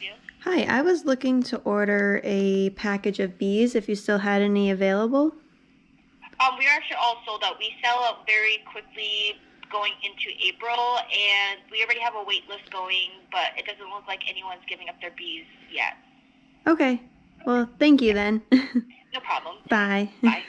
you? Hi, I was looking to order a package of bees if you still had any available. We are actually all sold out. We sell out very quickly going into April, and we already have a wait list going, but it doesn't look like anyone's giving up their bees yet. Okay, well, thank you then. No problem. Bye. Bye.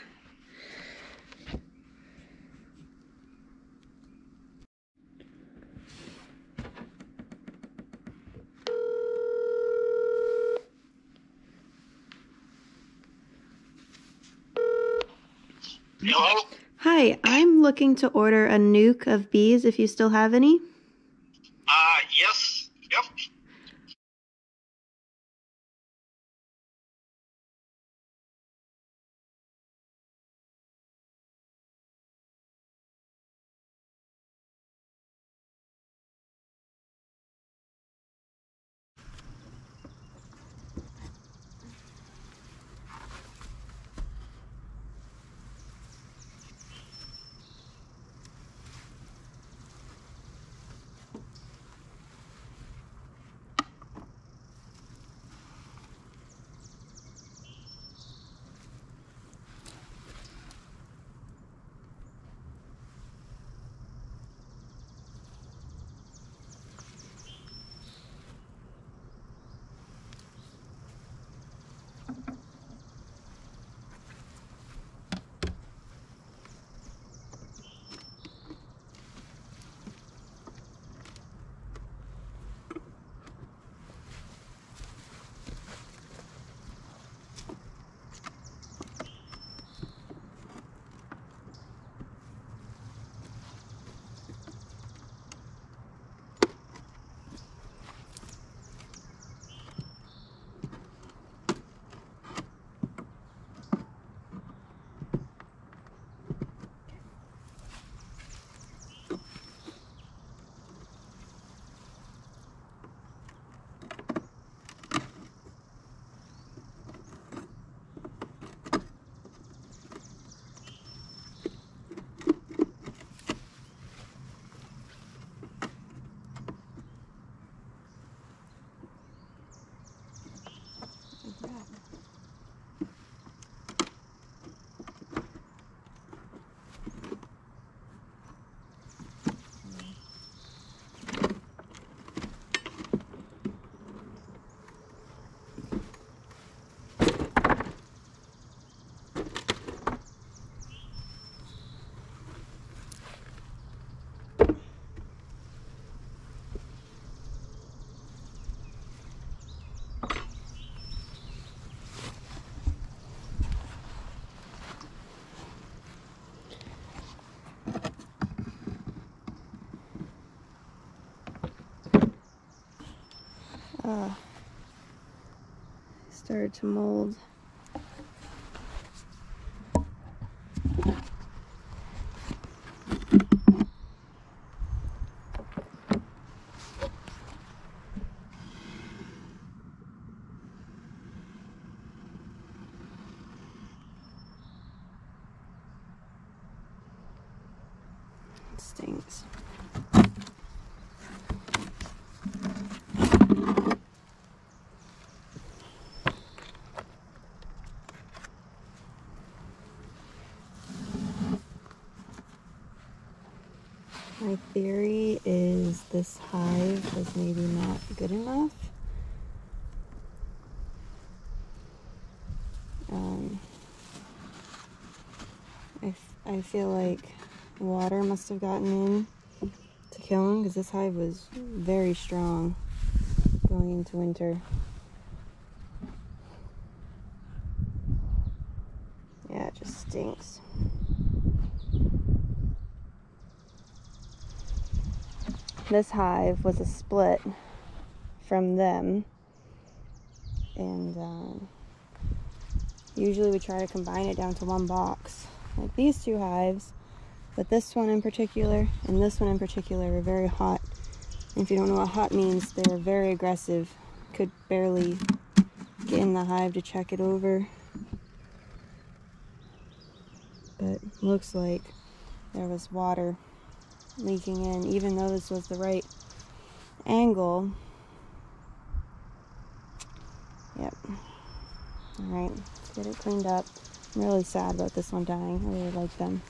Hello? Hi, I'm looking to order a nuke of bees if you still have any. Yes. Yep. Started to mold. It stinks. My theory is this hive was maybe not good enough. I feel like water must have gotten in to kill them because this hive was very strong going into winter. Yeah, it just stinks. This hive was a split from them, and usually we try to combine it down to one box, like these two hives, but this one in particular and this one in particular are very hot. And if you don't know what hot means, they're very aggressive. Could barely get in the hive to check it over, but looks like there was water leaking in, even though this was the right angle. Yep. Alright, let's get it cleaned up. I'm really sad about this one dying. I really like them.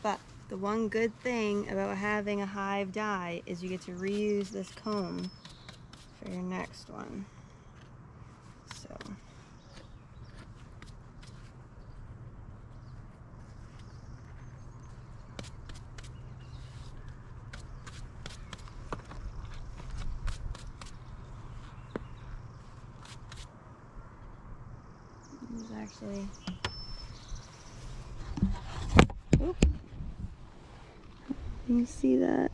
But the one good thing about having a hive die is you get to reuse this comb for your next one. So there's actually, oop, you can see that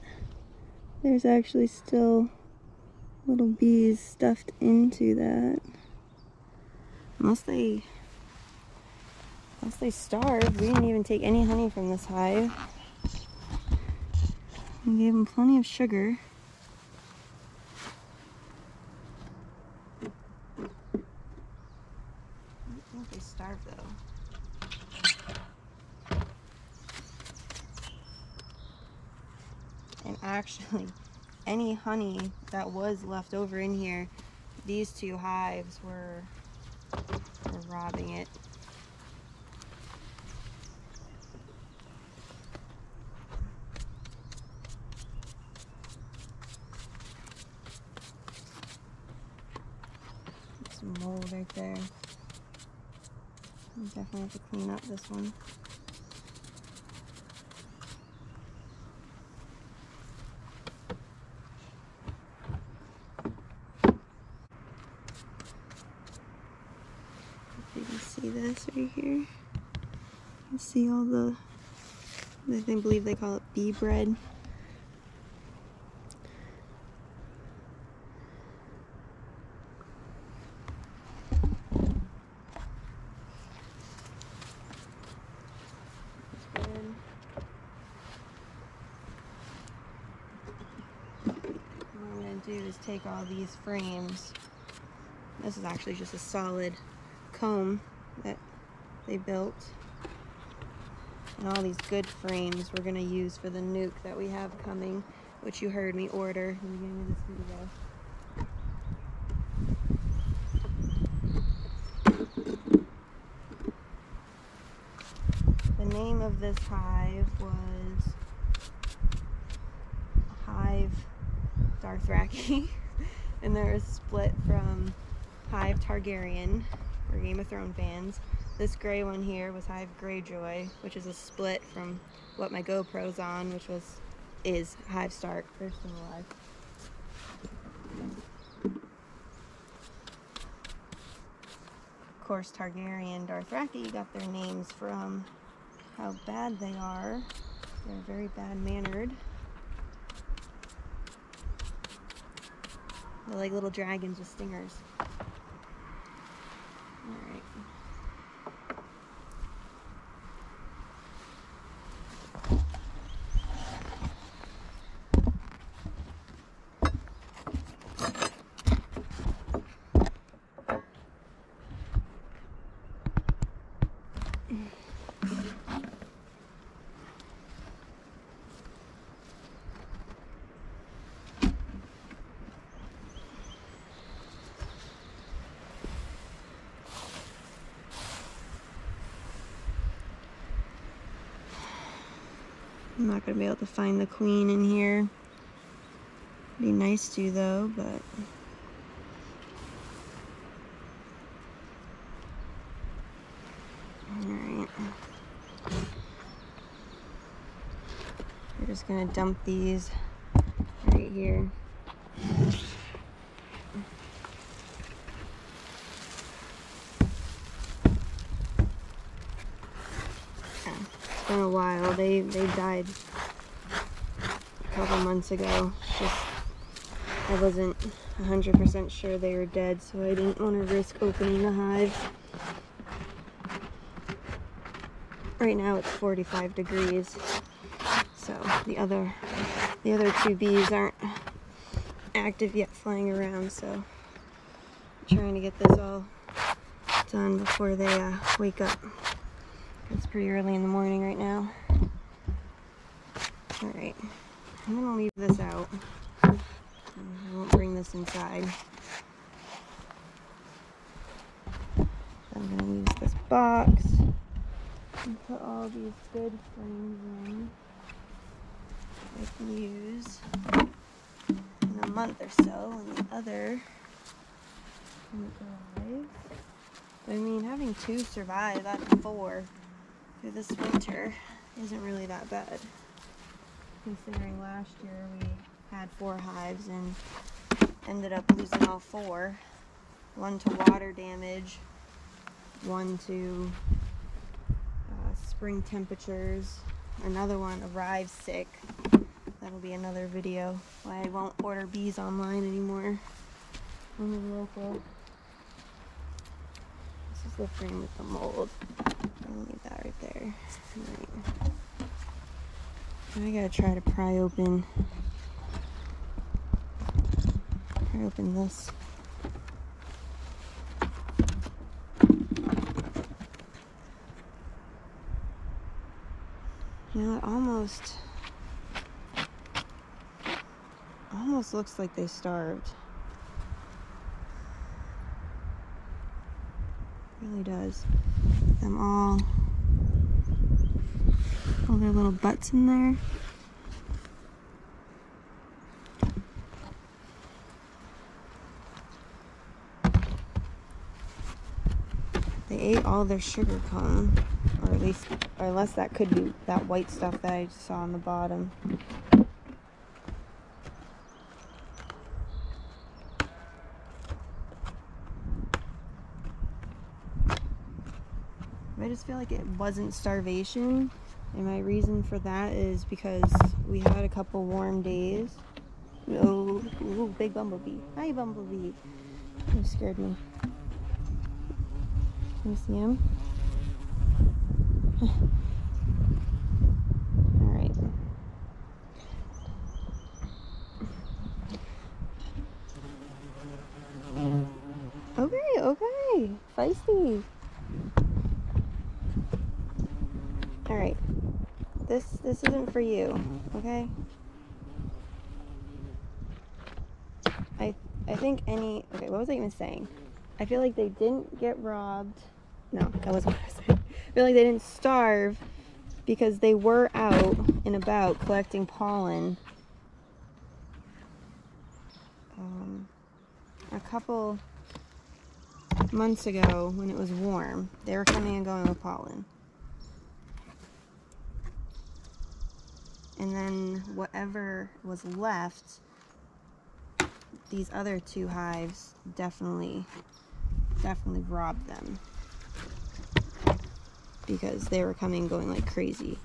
there's actually still little bees stuffed into that. Unless they starved. We didn't even take any honey from this hive. We gave them plenty of sugar. I don't think they starved though. And actually, any honey that was left over in here, these two hives were robbing it. Some mold right there. We definitely have to clean up this one. You can see this right here. You can see all the, I believe they call it bee bread. Do is take all these frames. This is actually just a solid comb that they built, and all these good frames we're going to use for the nuke that we have coming, which you heard me order in the beginning of this video. The name of this hive was Hive Dothraki, and they're a split from Hive Targaryen for Game of Thrones fans. This gray one here was Hive Greyjoy, which is a split from what my GoPro's on, which is Hive Stark, first and alive. Of course, Targaryen Dothraki got their names from how bad they are. They're very bad-mannered. They're like little dragons with stingers. Alright. I'm not going to be able to find the queen in here. Be nice to though, but alright. We're just going to dump these right here. It's been a while. They died a couple months ago. Just I wasn't 100% sure they were dead, so I didn't want to risk opening the hive. Right now it's 45 degrees, so the other two bees aren't active yet flying around, so I'm trying to get this all done before they wake up. It's pretty early in the morning right now. Alright, I'm gonna leave this out. I won't bring this inside. I'm gonna use this box and put all these good frames in that I can use in a month or so, and the other can arrive. I mean, having 2 survive out of 4 through this winter isn't really that bad, considering last year we had 4 hives and ended up losing all 4. 1 to water damage, 1 to spring temperatures, another one arrived sick. That'll be another video why I won't order bees online anymore. Only local. This is the frame with the mold. I'll leave that right there. Alright. I gotta try to pry open this. You know, it almost looks like they starved. It really does. Them all their little butts in there. They ate all their sugar cone, or unless that could be that white stuff that I saw on the bottom. I just feel like it wasn't starvation, and my reason for that is because we had a couple warm days. Oh, ooh, big bumblebee. Hi, bumblebee. You scared me. Can you see him? Alright. Okay. Feisty. Alright. This isn't for you, okay? I think okay, what was I even saying? I feel like they didn't get robbed. No, that wasn't what I was saying. I feel like they didn't starve because they were out and about collecting pollen. A couple months ago when it was warm, they were coming and going with pollen. And then whatever was left, these other 2 hives definitely robbed them because they were coming and going like crazy.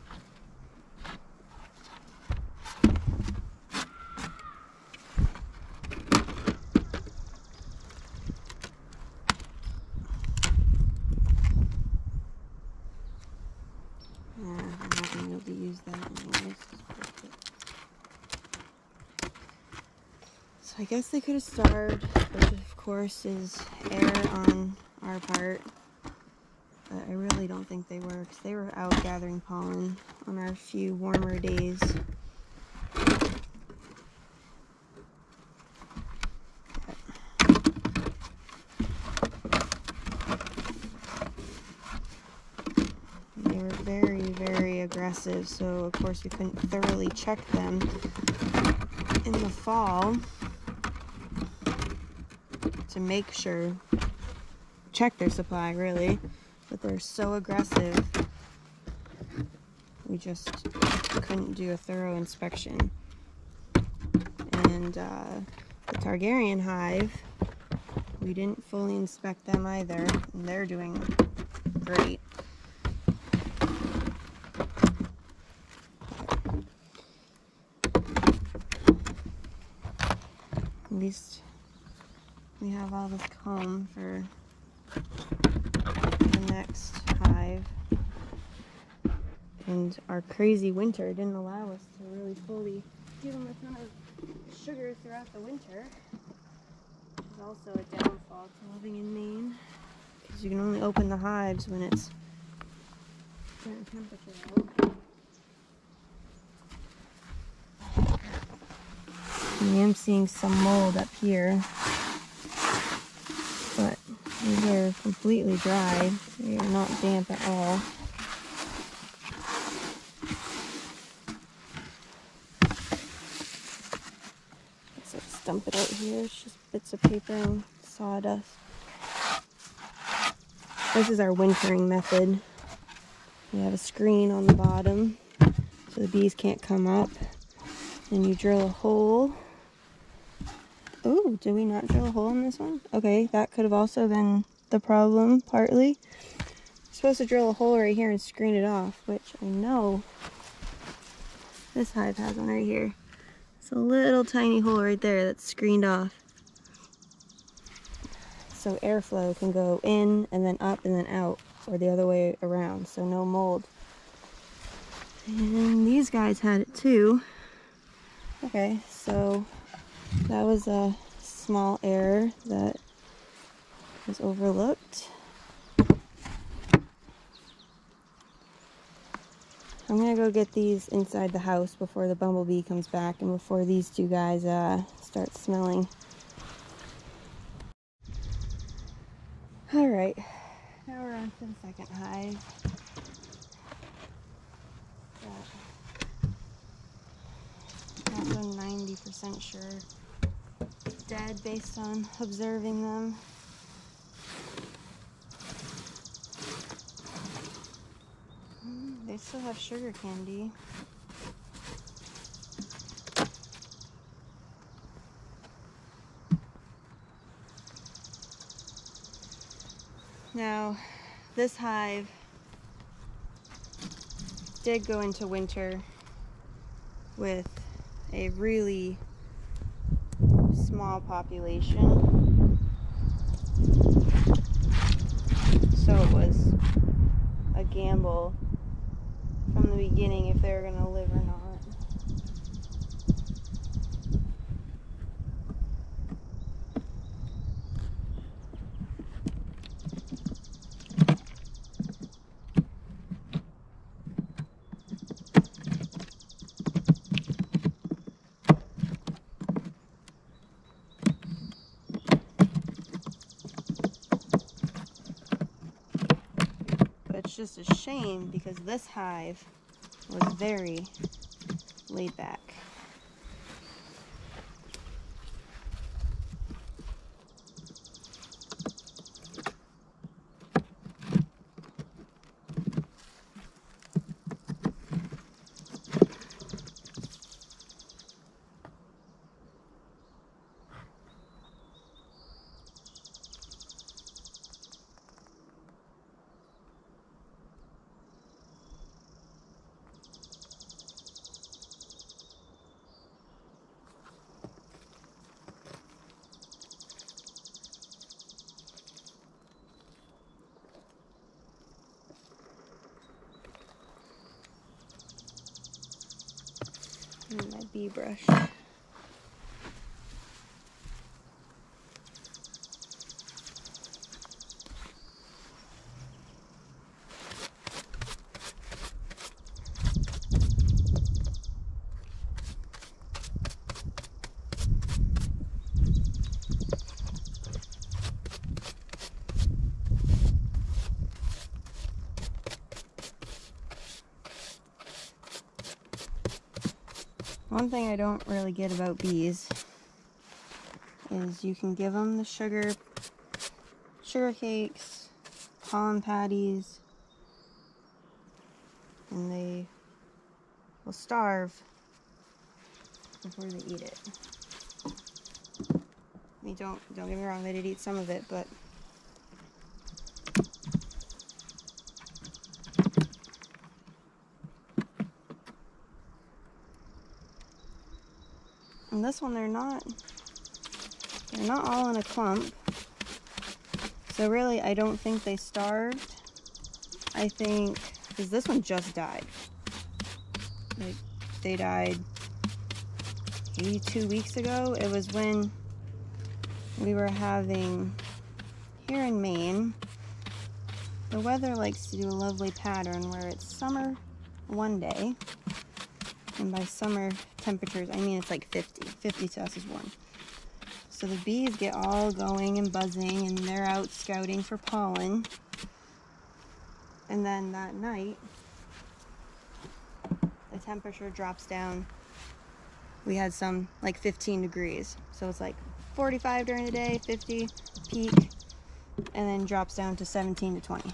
I'm not going to be able to use that anyways. So I guess they could have starved, which of course is error on our part. But I really don't think they were, because they were out gathering pollen on our few warmer days. They were very, very aggressive, so of course we couldn't thoroughly check them in the fall to make sure, check their supply really, but they're so aggressive we just couldn't do a thorough inspection. And the Targaryen hive, we didn't fully inspect them either, and they're doing great. At least we have all this comb for the next hive. And our crazy winter didn't allow us to really fully give them a ton of sugar throughout the winter. Which is also a downfall to living in Maine, because you can only open the hives when it's Turn temperature out. I am seeing some mold up here, but these are completely dry. They are not damp at all. So let's dump it out here. It's just bits of paper and sawdust. This is our wintering method. We have a screen on the bottom so the bees can't come up. And you drill a hole. Oh, did we not drill a hole in this one? Okay, that could have also been the problem, partly. You're supposed to drill a hole right here and screen it off, which I know this hive has one right here. It's a little tiny hole right there that's screened off. So airflow can go in and then up and then out, or the other way around, so no mold. And these guys had it too. Okay, so that was a small error that was overlooked. I'm gonna go get these inside the house before the bumblebee comes back and before these two guys start smelling. Alright, now we're on to the second hive. Not so 90% sure dead based on observing them. They still have sugar candy. Now, this hive did go into winter with a really small population. So it was a gamble from the beginning if they were going to live or not. It's just a shame because this hive was very laid back. And my bee brush. One thing I don't really get about bees is you can give them the sugar cakes, pollen patties, and they will starve before they eat it. I mean, don't get me wrong, they did eat some of it, but and this one they're not all in a clump. So really, I don't think they starved. I think, because this one just died. Like, they died maybe 2 weeks ago. It was when we were having, here in Maine, The weather likes to do a lovely pattern where it's summer one day, and by summer temperatures, I mean it's like 50. 50 to us is warm. So the bees get all going and buzzing, and they're out scouting for pollen. And then that night, the temperature drops down. We had some like 15 degrees. So it's like 45 during the day, 50 peak, and then drops down to 17 to 20.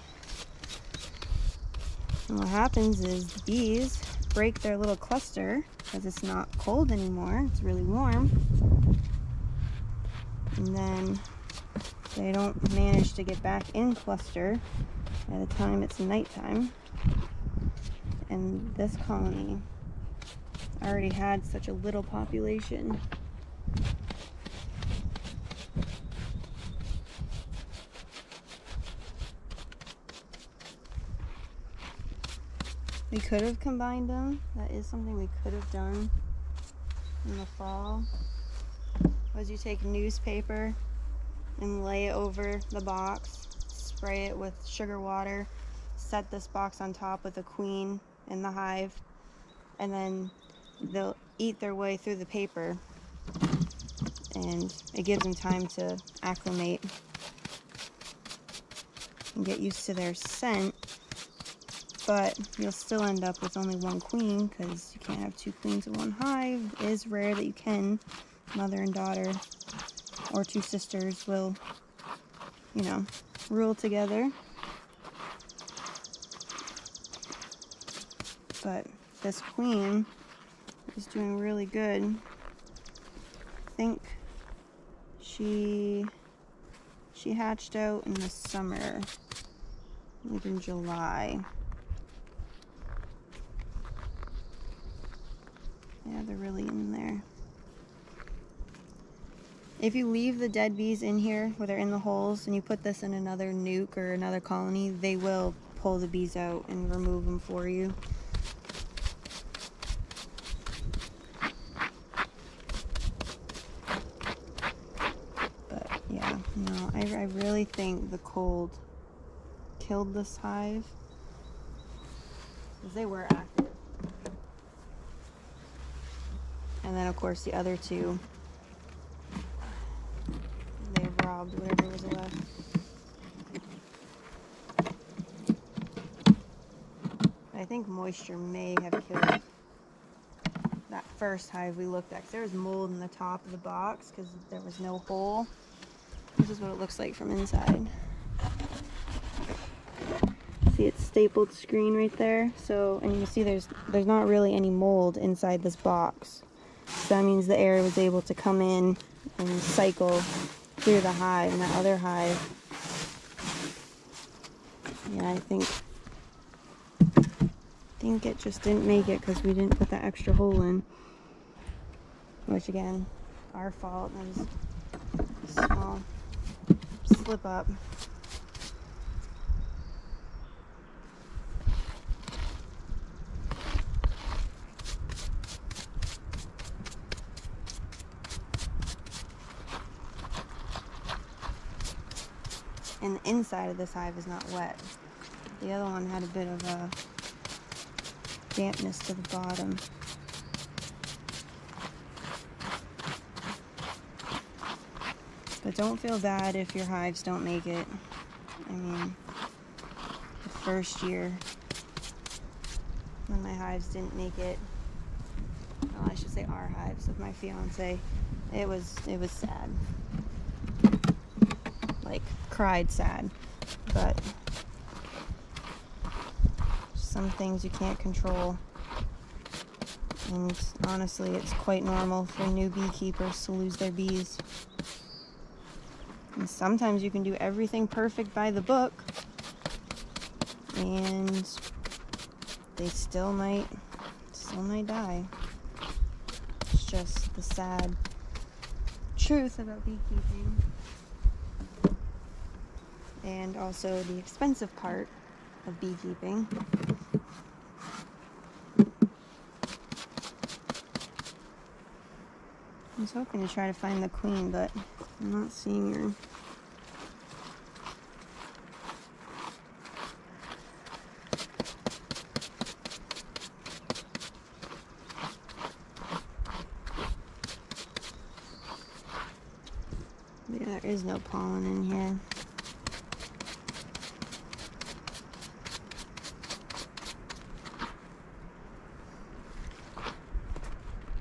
And what happens is the bees break their little cluster because it's not cold anymore, it's really warm. And then they don't manage to get back in cluster by the time it's nighttime. And this colony already had such a little population. We could have combined them. That is something we could have done in the fall. Was you take newspaper and lay it over the box, spray it with sugar water, set this box on top with a queen in the hive, and then they'll eat their way through the paper, and it gives them time to acclimate and get used to their scent. But you'll still end up with only one queen because you can't have two queens in one hive. It is rare that you can. Mother and daughter or two sisters will, you know, rule together. But this queen is doing really good. I think she hatched out in the summer, like in July. Yeah, they're really in there. If you leave the dead bees in here where they're in the holes and you put this in another nuke or another colony, they will pull the bees out and remove them for you. But yeah, no, I really think the cold killed this hive because they were active. And then of course the other two, they robbed whatever was left. I think moisture may have killed that first hive we looked at, because there was mold in the top of the box because there was no hole. This is what it looks like from inside. See, it's stapled screen right there. So, and you can see there's not really any mold inside this box. So that means the air was able to come in and cycle through the hive. And that other hive, yeah, I think it just didn't make it because we didn't put that extra hole in. Which again, our fault. That was a small slip up. And the inside of this hive is not wet. The other one had a bit of a dampness to the bottom. But don't feel bad if your hives don't make it. I mean, the first year when my hives didn't make it, well, I should say our hives with my fiance, it was sad. Like, cried sad. But some things you can't control. And honestly, it's quite normal for new beekeepers to lose their bees. And sometimes you can do everything perfect by the book, and they still might die. It's just the sad truth about beekeeping. And also the expensive part of beekeeping. I was hoping to try to find the queen, but I'm not seeing her. is no pollen in here.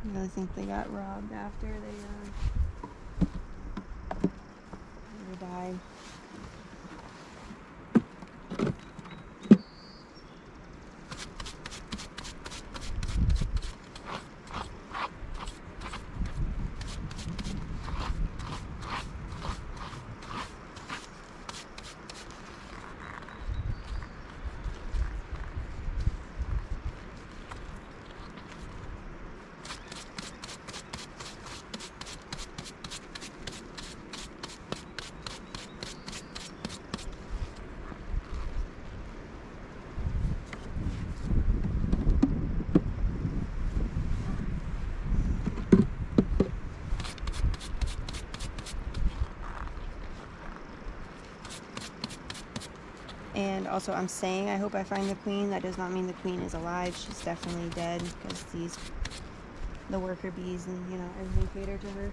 I really think they got robbed after they died. And also, I'm saying I hope I find the queen. That does not mean the queen is alive. She's definitely dead because the worker bees and, you know, everything cater to her.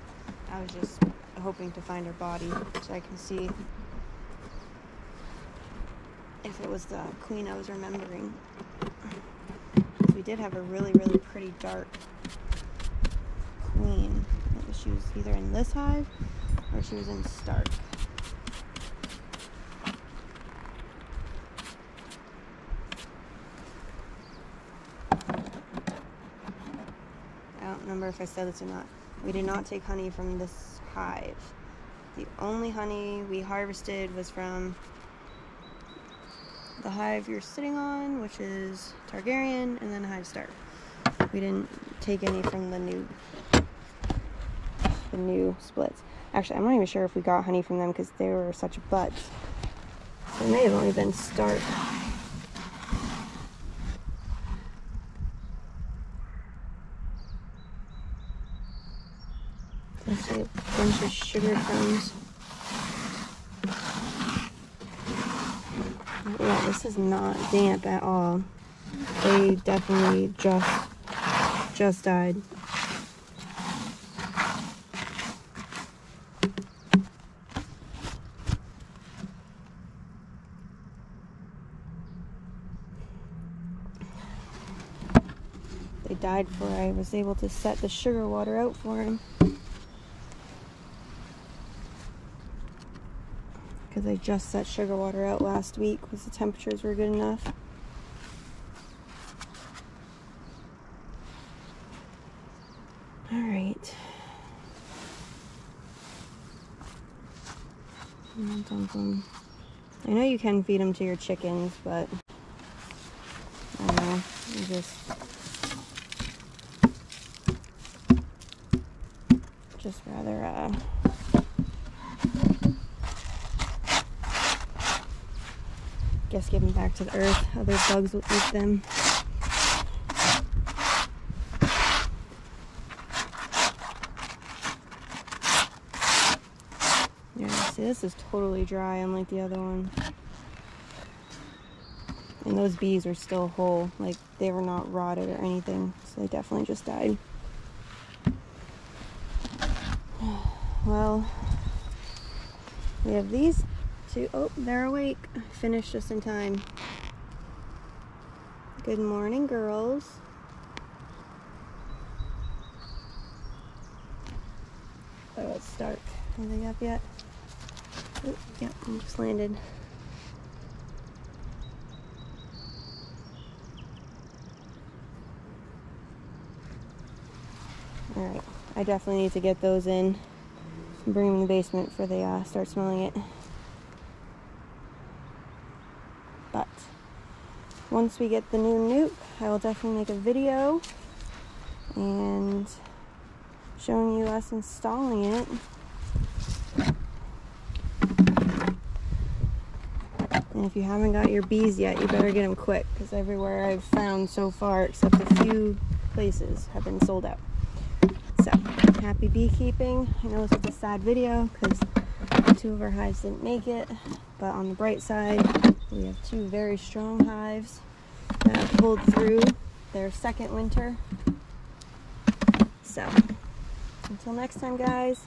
I was just hoping to find her body so I can see if it was the queen I was remembering. We did have a really, really pretty dark queen. She was either in this hive or she was in Stark. I don't remember if I said this or not. We did not take honey from this hive. The only honey we harvested was from the hive you're sitting on, which is Targaryen, and then Hive Stark. We didn't take any from the new splits. Actually, I'm not even sure if we got honey from them because they were such butts. So it may have only been Stark. I see a bunch of sugar crumbs. Yeah, this is not damp at all. They definitely just died. They died before I was able to set the sugar water out for him. Because I just set sugar water out last week because the temperatures were good enough. Alright. I know you can feed them to your chickens, but I don't know. I just rather guess give them back to the earth. Other bugs will eat them. Yeah, see, this is totally dry unlike the other one. And those bees are still whole. Like, they were not rotted or anything. So they definitely just died. Well, we have these two. Oh, they're awake. Finished just in time. Good morning, girls. Oh, it's Stark. Are they up yet? Oh, yeah, I just landed. Alright, I definitely need to get those in and bring them in the basement before they start smelling it. But once we get the new nuke, I will definitely make a video and showing you us installing it. And if you haven't got your bees yet, you better get them quick, because everywhere I've found so far, except a few places, have been sold out. So, happy beekeeping. I know this is a sad video because 2 of our hives didn't make it, but on the bright side, we have 2 very strong hives that have pulled through their second winter. So, until next time, guys,